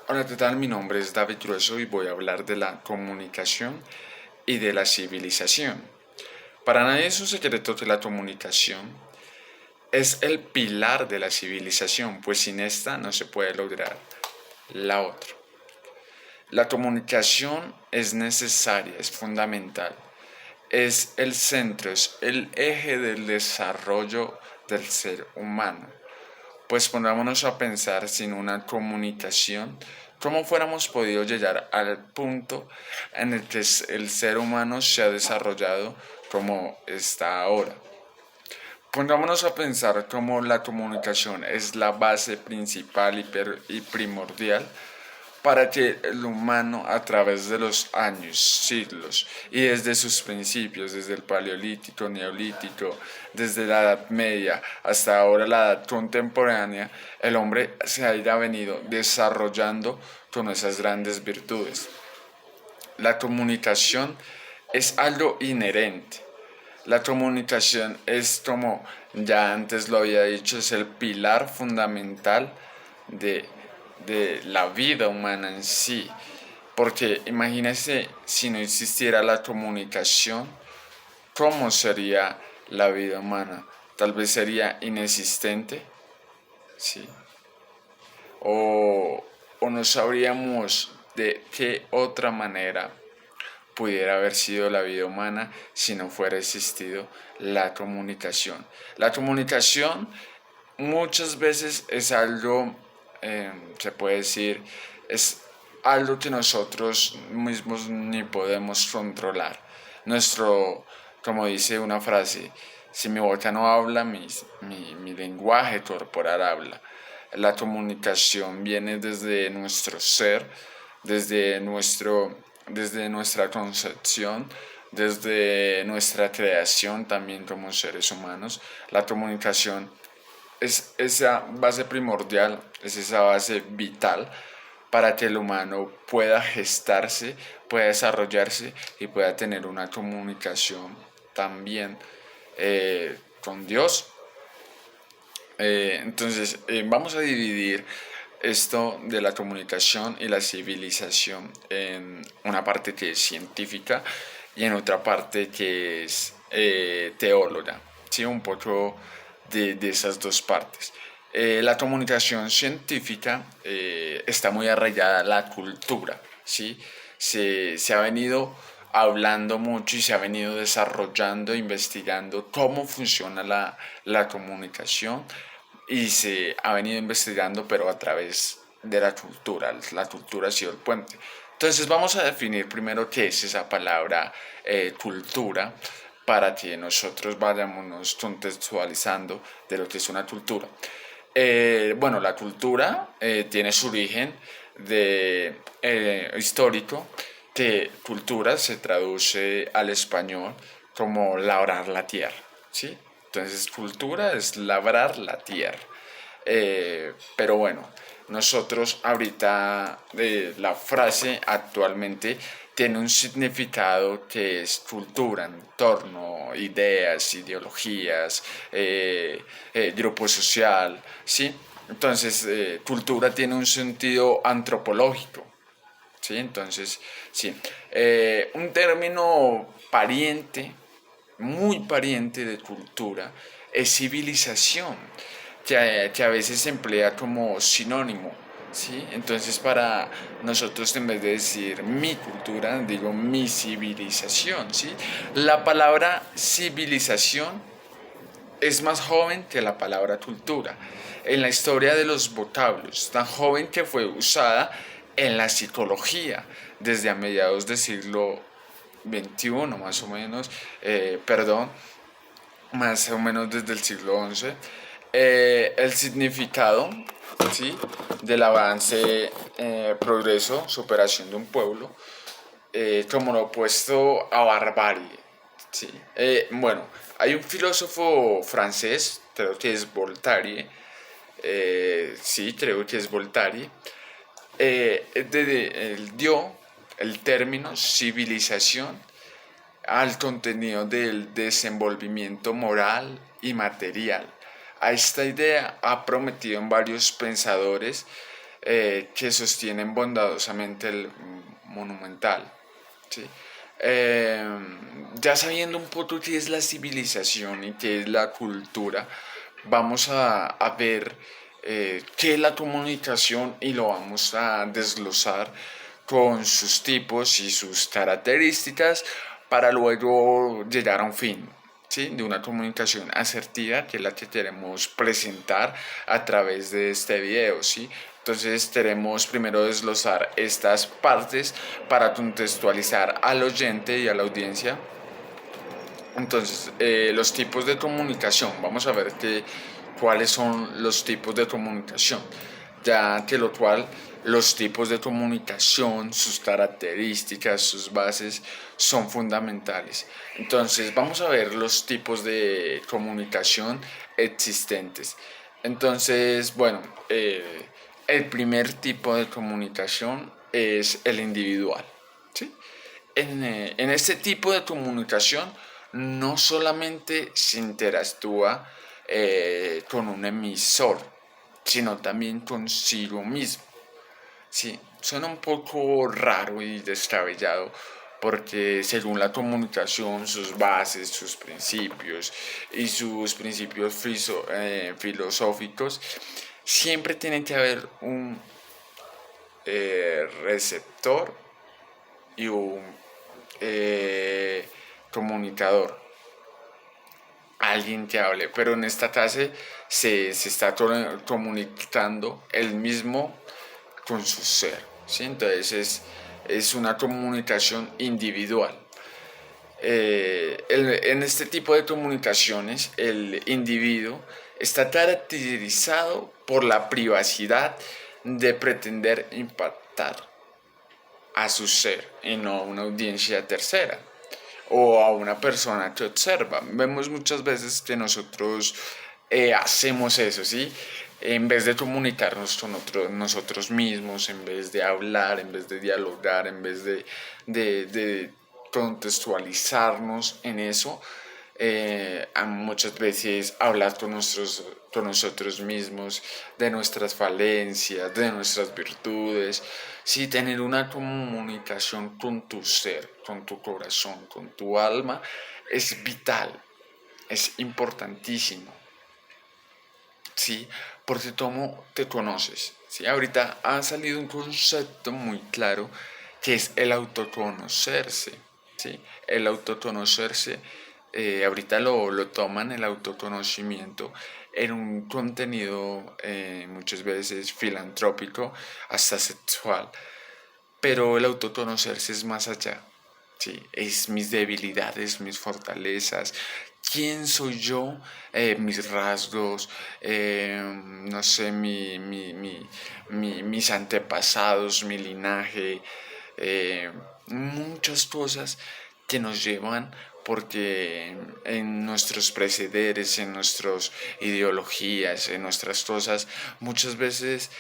Hola, ¿qué tal? Mi nombre es David Grueso y voy a hablar de la comunicación y de la civilización. Para nadie es un secreto que la comunicación es el pilar de la civilización, pues sin esta no se puede lograr la otra. La comunicación es necesaria, es fundamental, es el centro, es el eje del desarrollo del ser humano. Pues pongámonos a pensar sin una comunicación, ¿cómo fuéramos podido llegar al punto en el que el ser humano se ha desarrollado como está ahora? Pongámonos a pensar cómo la comunicación es la base principal y primordial para que el humano a través de los años, siglos y desde sus principios, desde el paleolítico, neolítico, desde la Edad Media hasta ahora la Edad contemporánea, el hombre se haya venido desarrollando con esas grandes virtudes. La comunicación es algo inherente. La comunicación es como ya antes lo había dicho, es el pilar fundamental de, de la vida humana en sí. Porque imagínese si no existiera la comunicación, ¿cómo sería la vida humana? Tal vez sería inexistente, ¿sí? O no sabríamos de qué otra manera pudiera haber sido la vida humana si no fuera existido la comunicación. La comunicación muchas veces es algo, se puede decir, es algo que nosotros mismos ni podemos controlar. Nuestro, como dice una frase, si mi boca no habla, mi lenguaje corporal habla. La comunicación viene desde nuestro ser, desde, desde nuestra concepción, desde nuestra creación también como seres humanos. La comunicación es esa base primordial, es esa base vital para que el humano pueda gestarse, pueda desarrollarse y pueda tener una comunicación también con Dios. Vamos a dividir esto de la comunicación y la civilización en una parte que es científica y en otra parte que es teóloga, ¿sí? Un poco de esas dos partes. La comunicación científica está muy arraigada a la cultura, ¿sí? Se ha venido hablando mucho y se ha venido desarrollando, investigando cómo funciona la comunicación y se ha venido investigando pero a través de la cultura ha sido el puente. Entonces vamos a definir primero qué es esa palabra cultura para que nosotros vayamos contextualizando de lo que es una cultura. Bueno, la cultura tiene su origen histórico, que cultura se traduce al español como labrar la tierra, ¿sí? Entonces, cultura es labrar la tierra. Pero bueno, nosotros ahorita la frase actualmente tiene un significado que es cultura, entorno, ideas, ideologías, grupo social, ¿sí? Entonces, cultura tiene un sentido antropológico, ¿sí? Entonces, sí. Un término pariente, muy pariente de cultura, es civilización, que a veces se emplea como sinónimo, ¿sí? Entonces, para nosotros, en vez de decir mi cultura, digo mi civilización, ¿sí? La palabra civilización es más joven que la palabra cultura. En la historia de los vocablos, tan joven que fue usada en la psicología desde a mediados del siglo XXI, más o menos, perdón, más o menos desde el siglo XI. El significado, ¿sí?, del avance, progreso, superación de un pueblo, como lo opuesto a barbarie. Sí. Bueno, hay un filósofo francés, creo que es Voltaire, sí, creo que es Voltaire, él dio el término civilización al contenido del desenvolvimiento moral y material. A esta idea ha prometido en varios pensadores que sostienen bondadosamente el monumental. ¿Sí? Eh, ya sabiendo un poco qué es la civilización y qué es la cultura, vamos a ver qué es la comunicación y lo vamos a desglosar con sus tipos y sus características para luego llegar a un fin. ¿Sí? De una comunicación asertiva que es la que queremos presentar a través de este video. ¿Sí? Entonces queremos primero desglosar estas partes para contextualizar al oyente y a la audiencia. Entonces, los tipos de comunicación, vamos a ver cuáles son los tipos de comunicación, ya que lo cual los tipos de comunicación, sus características, sus bases son fundamentales. Entonces, vamos a ver los tipos de comunicación existentes. Entonces, bueno, el primer tipo de comunicación es el individual. ¿Sí? En este tipo de comunicación no solamente se interactúa con un emisor, sino también consigo mismo. Sí, suena un poco raro y descabellado porque según la comunicación, sus bases, sus principios y sus principios filosóficos, siempre tiene que haber un receptor y un comunicador, alguien que hable, pero en esta clase se está comunicando el mismo con su ser, ¿sí? Entonces es una comunicación individual. En este tipo de comunicaciones el individuo está caracterizado por la privacidad de pretender impactar a su ser y no a una audiencia tercera o a una persona que observa. Vemos muchas veces que nosotros hacemos eso, ¿sí? En vez de comunicarnos con nosotros mismos, en vez de hablar, en vez de dialogar, en vez de contextualizarnos en eso, muchas veces hablar con nosotros mismos de nuestras falencias, de nuestras virtudes, sí, tener una comunicación con tu ser, con tu corazón, con tu alma, es vital, es importantísimo, ¿sí? Porque cómo te conoces, ¿sí? Ahorita ha salido un concepto muy claro que es el autoconocerse, ¿sí? El autoconocerse, ahorita lo toman el autoconocimiento en un contenido muchas veces filantrópico, hasta sexual, pero el autoconocerse es más allá. Sí, es mis debilidades, mis fortalezas, quién soy yo, mis rasgos, no sé, mis antepasados, mi linaje, muchas cosas que nos llevan porque en nuestros precederes, en nuestras ideologías, en nuestras cosas, muchas veces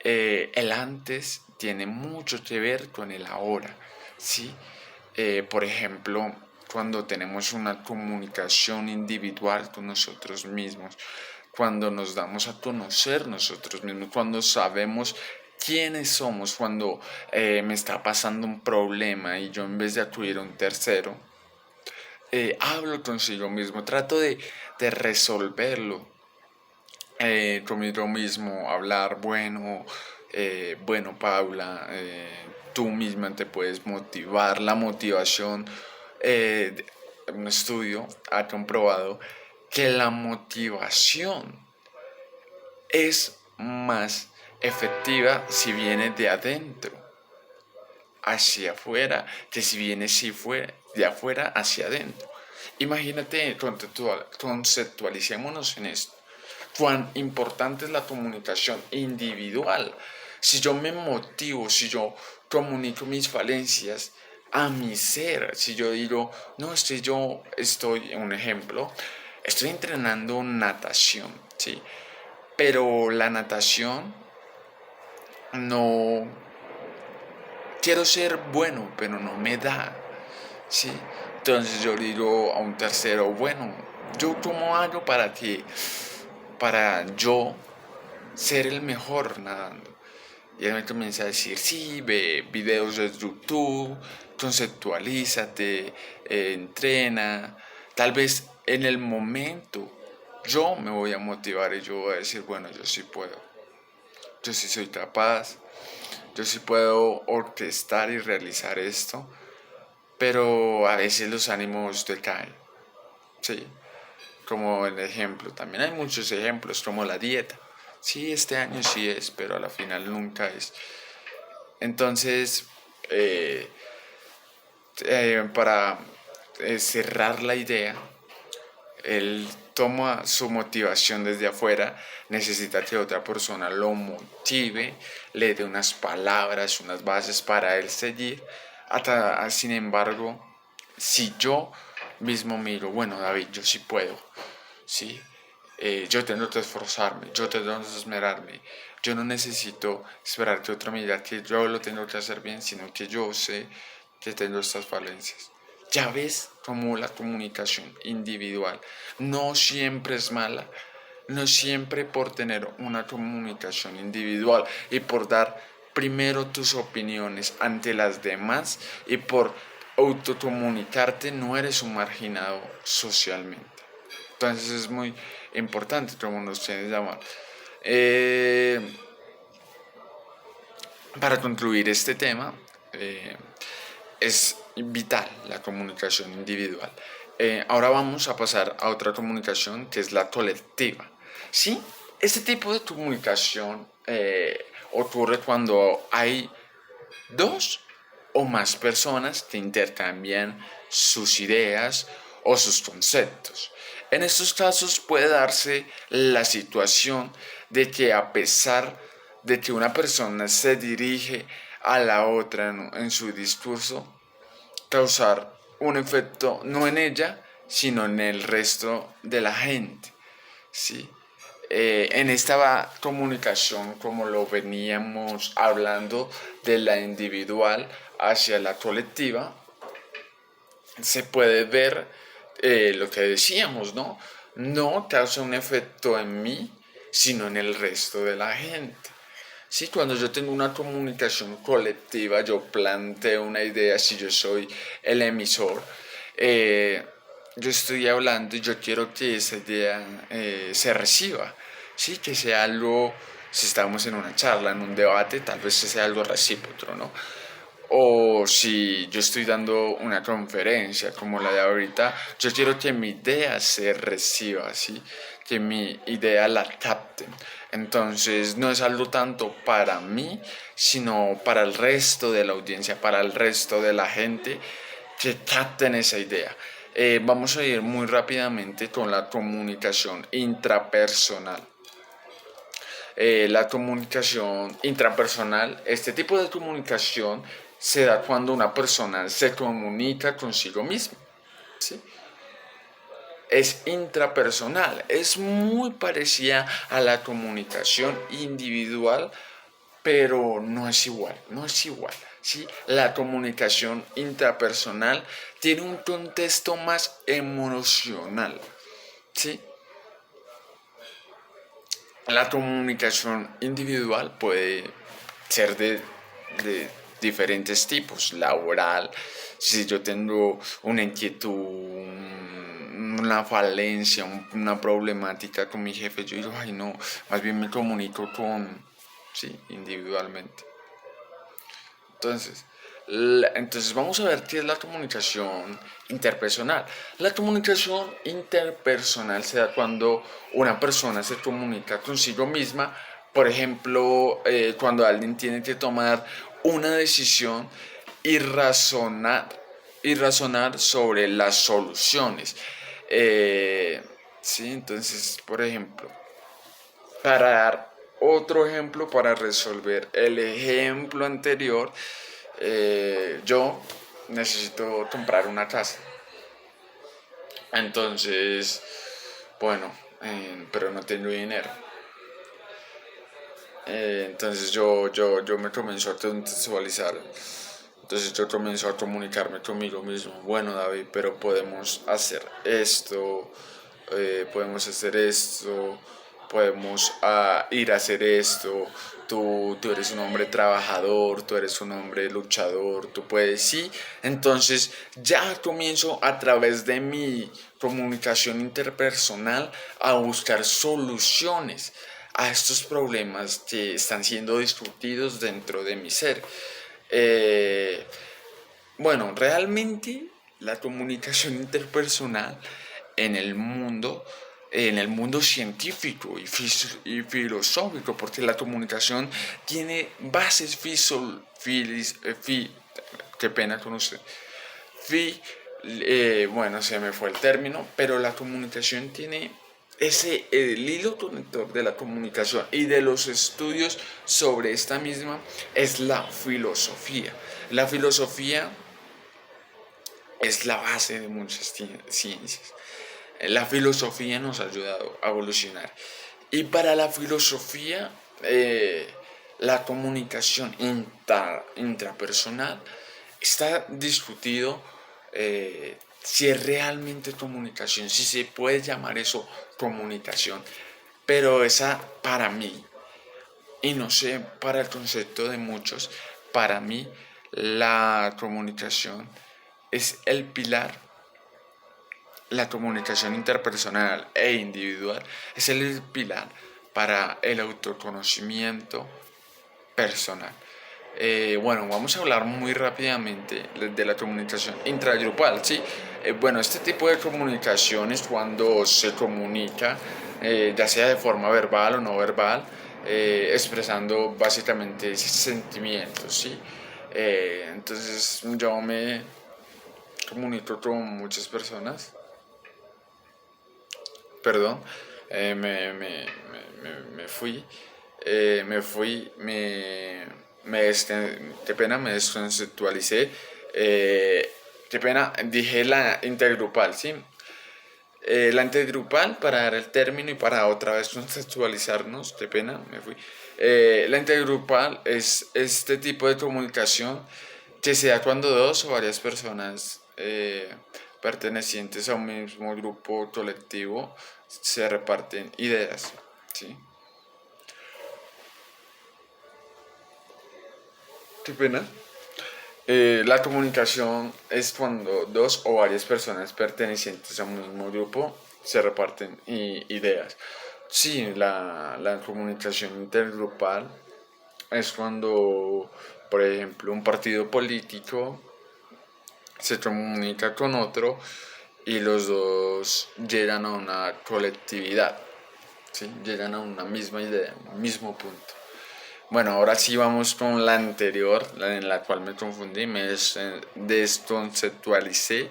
el antes tiene mucho que ver con el ahora, ¿sí? Por ejemplo, cuando tenemos una comunicación individual con nosotros mismos, cuando nos damos a conocer nosotros mismos, cuando sabemos quiénes somos, cuando me está pasando un problema y yo en vez de acudir a un tercero, hablo consigo mismo, trato de resolverlo conmigo mismo, hablar, bueno Paula, tú misma te puedes motivar. La motivación, eh, un estudio ha comprobado que la motivación es más efectiva si viene de adentro hacia afuera que si viene si fue de afuera hacia adentro. Imagínate, conceptualicémonos en esto. Cuán importante es la comunicación individual. Si yo me motivo, si yo comunico mis falencias a mi ser, si yo digo, no, yo estoy, un ejemplo, estoy entrenando natación, ¿sí? Pero la natación no, quiero ser bueno, pero no me da, ¿sí? Entonces yo digo a un tercero, bueno, ¿yo cómo hago para yo ser el mejor nadando? Y él me comienza a decir, sí, ve videos de YouTube, conceptualízate, entrena. Tal vez en el momento yo me voy a motivar y yo voy a decir, bueno, yo sí puedo, yo sí soy capaz, yo sí puedo orquestar y realizar esto, pero a veces los ánimos decaen, sí, como el ejemplo, también hay muchos ejemplos, como la dieta, sí, este año sí es, pero a la final nunca es. Entonces, eh, para cerrar la idea, él toma su motivación desde afuera, necesita que otra persona lo motive, le dé unas palabras, unas bases para él seguir. Sin embargo, si yo mismo miro, bueno, David, yo sí puedo, ¿sí? Yo tengo que esforzarme, yo tengo que esmerarme. Yo no necesito esperar que otro me diga que yo lo tengo que hacer bien, sino que yo sé que tengo estas falencias. Ya ves cómo la comunicación individual no siempre es mala, no siempre por tener una comunicación individual y por dar primero tus opiniones ante las demás y por autocomunicarte no eres un marginado socialmente. Entonces es muy importante como nos tienes llamar. Eh, para concluir este tema, es vital la comunicación individual. Ahora vamos a pasar a otra comunicación que es la colectiva. ¿Sí? Este tipo de comunicación ocurre cuando hay dos o más personas que intercambian sus ideas o sus conceptos. En estos casos puede darse la situación de que a pesar de que una persona se dirige a la otra en su discurso, causar un efecto no en ella, sino en el resto de la gente. ¿Sí? En esta comunicación, como lo veníamos hablando, de la individual hacia la colectiva, se puede ver lo que decíamos, ¿no? No causa un efecto en mí, sino en el resto de la gente. Sí, cuando yo tengo una comunicación colectiva, yo planteo una idea, si yo soy el emisor, eh, yo estoy hablando y yo quiero que esa idea se reciba, sí, que sea algo, si estamos en una charla, en un debate, tal vez sea algo recíproco, ¿no? O si yo estoy dando una conferencia como la de ahorita, yo quiero que mi idea se reciba, ¿sí? Que mi idea la capten. Entonces no es algo tanto para mí, sino para el resto de la audiencia, para el resto de la gente que capten esa idea. Vamos a ir muy rápidamente con la comunicación intrapersonal. La comunicación intrapersonal, este tipo de comunicación se da cuando una persona se comunica consigo misma, ¿sí? Es intrapersonal, es muy parecida a la comunicación individual, pero no es igual, no es igual. ¿Sí? La comunicación intrapersonal tiene un contexto más emocional, ¿sí? La comunicación individual puede ser de diferentes tipos, laboral, si yo tengo una inquietud, una falencia, una problemática con mi jefe, yo digo, ay no, más bien me comunico sí, individualmente. Entonces, entonces vamos a ver qué es la comunicación interpersonal. La comunicación interpersonal se da cuando una persona se comunica consigo misma, por ejemplo, cuando alguien tiene que tomar una decisión y y razonar sobre las soluciones. Sí, entonces, por ejemplo, para dar otro ejemplo, para resolver el ejemplo anterior, yo necesito comprar una casa. Entonces, bueno, pero no tengo dinero. Entonces yo me comienzo a contextualizar. Entonces yo comienzo a comunicarme conmigo mismo. Bueno, David, pero podemos hacer esto, podemos ir a hacer esto, tú eres un hombre trabajador, tú eres un hombre luchador, tú puedes, sí. Entonces ya comienzo a través de mi comunicación interpersonal a buscar soluciones a estos problemas que están siendo discutidos dentro de mi ser. Eh, bueno, realmente la comunicación interpersonal en el mundo, en el mundo científico y filosófico, porque la comunicación tiene bases qué pena con usted, bueno, se me fue el término, pero la comunicación tiene el hilo conector de la comunicación y de los estudios sobre esta misma es la filosofía. La filosofía es la base de muchas ciencias. La filosofía nos ha ayudado a evolucionar. Y para la filosofía, la comunicación intrapersonal está discutido si es realmente comunicación, si se puede llamar eso comunicación. Pero esa para mí, y no sé, para el concepto de muchos, para mí la comunicación es el pilar, la comunicación interpersonal e individual es el pilar para el autoconocimiento personal. Bueno, vamos a hablar muy rápidamente de la comunicación intragrupal, ¿sí? Bueno, este tipo de comunicación es cuando se comunica, ya sea de forma verbal o no verbal, expresando básicamente sentimientos, ¿sí? Entonces yo me comunico con muchas personas, perdón, me fui, qué pena, me desconceptualicé, qué pena, dije la intergrupal, ¿sí? La intergrupal, para dar el término y para otra vez conceptualizarnos, qué pena, me fui. La intergrupal es este tipo de comunicación que se da cuando dos o varias personas pertenecientes a un mismo grupo colectivo se reparten ideas, ¿sí? Qué pena. La comunicación es cuando dos o varias personas pertenecientes a un mismo grupo se reparten ideas. Sí, la comunicación intergrupal es cuando, por ejemplo, un partido político se comunica con otro y los dos llegan a una colectividad, ¿sí? Llegan a una misma idea, un mismo punto. Bueno, ahora sí vamos con la anterior, en la cual me confundí, me desconceptualicé.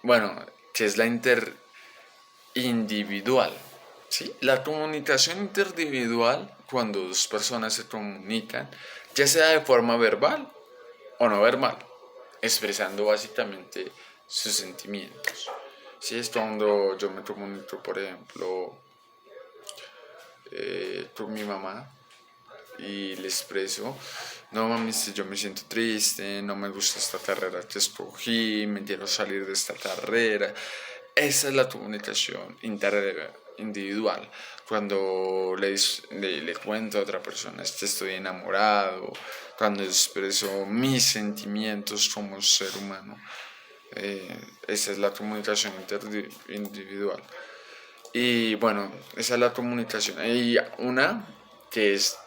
Bueno, que es la interindividual. ¿Sí? La comunicación interindividual, cuando dos personas se comunican, ya sea de forma verbal o no verbal, expresando básicamente sus sentimientos. Si es cuando yo me comunico, por ejemplo, con mi mamá y le expreso, no mami, si yo me siento triste, no me gusta esta carrera que escogí, me quiero salir de esta carrera. Esa es la comunicación individual. Cuando le cuento a otra persona que estoy enamorado, cuando expreso mis sentimientos como ser humano. Esa es la comunicación individual. Y bueno, esa es la comunicación. Y una que es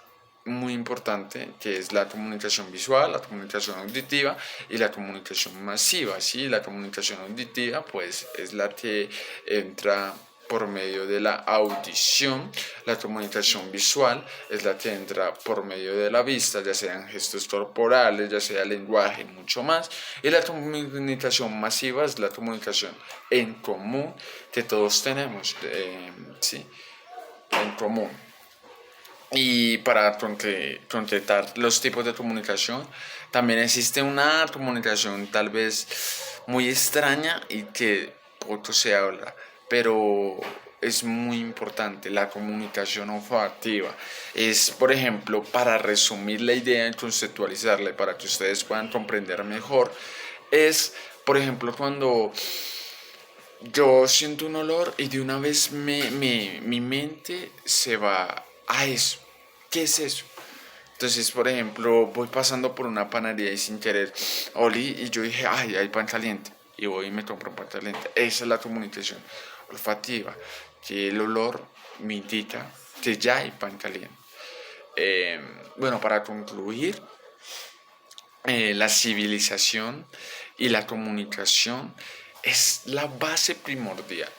muy importante, que es la comunicación visual, la comunicación auditiva y la comunicación masiva. ¿Sí? La comunicación auditiva pues es la que entra por medio de la audición, la comunicación visual es la que entra por medio de la vista, ya sean gestos corporales, ya sea lenguaje y mucho más, y la comunicación masiva es la comunicación en común que todos tenemos, ¿sí? En común. Y para concretar los tipos de comunicación, también existe una comunicación tal vez muy extraña y que poco se habla, pero es muy importante, la comunicación olfativa. Es, por ejemplo, para resumir la idea y conceptualizarla, para que ustedes puedan comprender mejor, es, por ejemplo, cuando yo siento un olor y de una vez mi mente se va a eso. ¿Qué es eso? Entonces, por ejemplo, voy pasando por una panadería y sin querer olí y yo dije, ay, hay pan caliente. Y voy y me compro un pan caliente. Esa es la comunicación olfativa, que el olor me indica que ya hay pan caliente. Eh, bueno, para concluir, la civilización y la comunicación es la base primordial.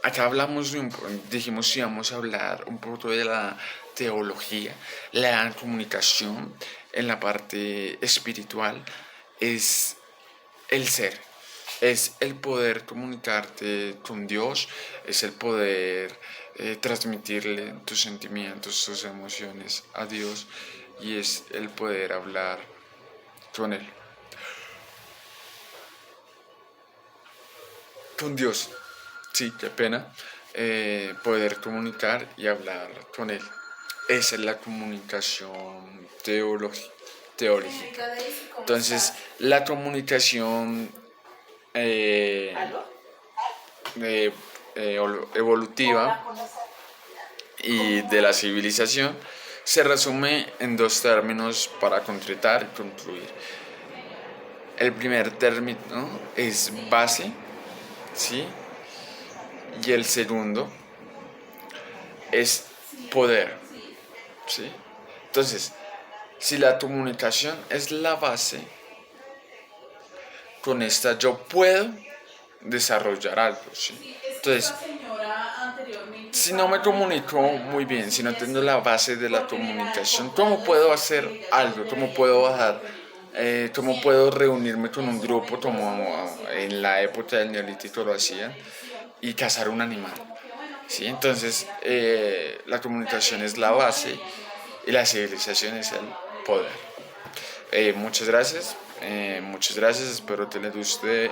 Acá hablamos dijimos que íbamos a hablar un poco de la teología, la comunicación en la parte espiritual es el ser, es el poder comunicarte con Dios, es el poder transmitirle tus sentimientos, tus emociones a Dios y es el poder hablar con Él, con Dios. Sí, qué pena. Poder comunicar y hablar con Él. Esa es la comunicación teológica. Entonces, la comunicación eh, eh, evolutiva y de la civilización se resume en dos términos para concretar y concluir. El primer término es base, ¿sí? Y el segundo es poder, ¿sí? Entonces, si la comunicación es la base, con esta yo puedo desarrollar algo, ¿sí? Entonces, si no me comunico muy bien, si no tengo la base de la comunicación, ¿cómo puedo hacer algo? ¿Cómo puedo bajar? ¿Cómo puedo reunirme con un grupo como en la época del Neolítico lo hacían y cazar un animal? ¿Sí? Entonces, la comunicación es la base y la civilización es el poder. Muchas gracias, espero que les guste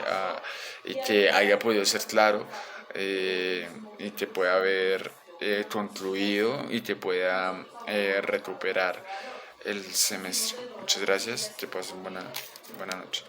y que haya podido ser claro y que pueda haber concluido y que pueda recuperar el semestre. Muchas gracias, que pasen buena noche.